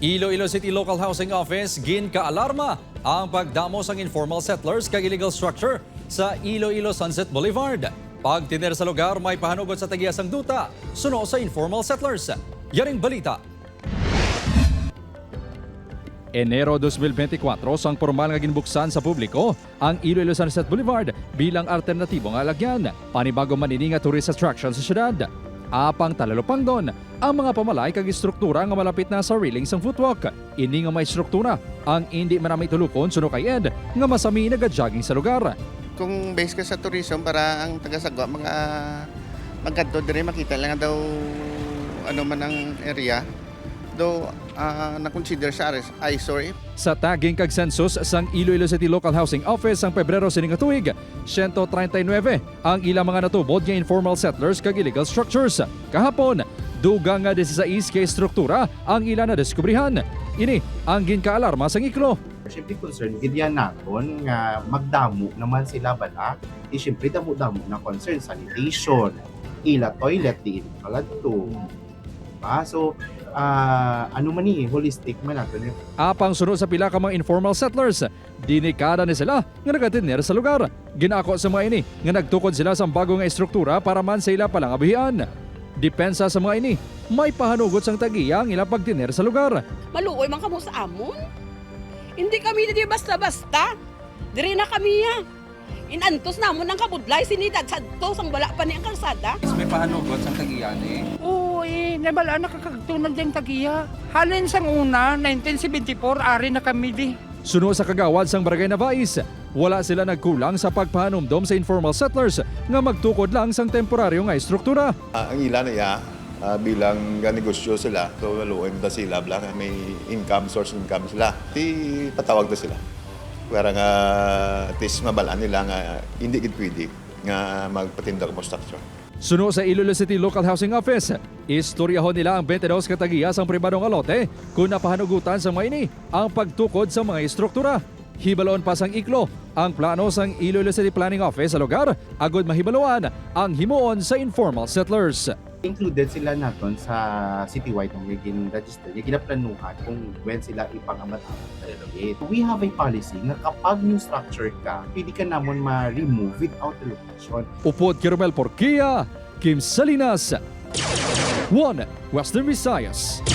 Iloilo City Local Housing Office gin-kaalarma ang pagdamo sang informal settlers kag illegal structure sa Iloilo Sunset Boulevard. Pag tiner sa lugar, may pahanugot sa tagiyasang duta, suno sa informal settlers. Yaring balita. Enero 2024 sang formal nga ginbuksan sa publiko ang Iloilo Sunset Boulevard bilang alternatibong alagyan. Panibago man ini nga tourist attraction sa syudad. Apang talalupang doon ang mga pamalay kag istruktura nga malapit na sa railings ng footwalk. Ini nga may istruktura ang hindi manamay tulukon suno kay Ed nga masami nagajogging sa lugar. Kung base ka sa tourism para ang taga-Sagwa magkadto dire makita lang daw ano man ang area do na-consider sa eyesore. Sa tagging kag census sang Iloilo City Local Housing Office ang Pebrero sining nga tuig, 139 ang ilang mga natubod nga informal settlers kag illegal structures. Kahapon, dugang nga 16 kay struktura ang ilan na diskubrihan. Ini ang ginkaalarma sang iklo. Siyempre concern ganyan naton nga magdamo naman sila bala. Siyempre damo-damo na concern sanitation, ila toilet di kaladto. So ano man ni holistic man nato ni. Apang sunod sa pila ka mga informal settlers, dinikada ni sila nga nagatiner sa lugar. Ginako sa mga ini nga nagtukod sila sa bago nga istruktura para man sa ila palangabihan. Depensa sa mga ini, may pahanugot sang tagiya ang ila pagtiner sa lugar. Maluoy man kamo sa amon. Hindi kami di basta-basta. Diri na kami ya. Inantos namon ang kabudlay sinidad sadto sang wala pa ni ang kalsada. May pahanugot sa tagiyan eh. Oo nabala nakakagtunag din tagiya. Halin sang una, 1974, ari na kami di. Suno sa kagawad sang Barangay Navais, wala sila nagkulang sa pagpahanumdom sa informal settlers nga magtukod lang sang temporaryo nga istruktura. Ang ilan niya bilang negosyo sila, so laluin ta sila, may income, source income sila. Di patawag ta sila. Para nga at least mabalaan nila nga hindi gid pwede nga magpatinda ng construction. Suno sa Iloilo City Local Housing Office, istoryahon nila ang 22 katagiya sang pribadong alote kung napahanugutan sa mga ini ang pagtukod sa mga istruktura. Hibaloon pa sang iklo ang plano sang Iloilo City Planning Office sa lugar agod mahibaloan ang himuon sa informal settlers. Included sila naton sa citywide ng magiging register. Yung ginaplanuhan kung when sila ipang-amat-amat sa relocate. We have a policy na kapag new structure ka, pwede ka namon ma-remove without the location. Upod Kirmel Porquia, Kim Salinas, 1 Western Visayas.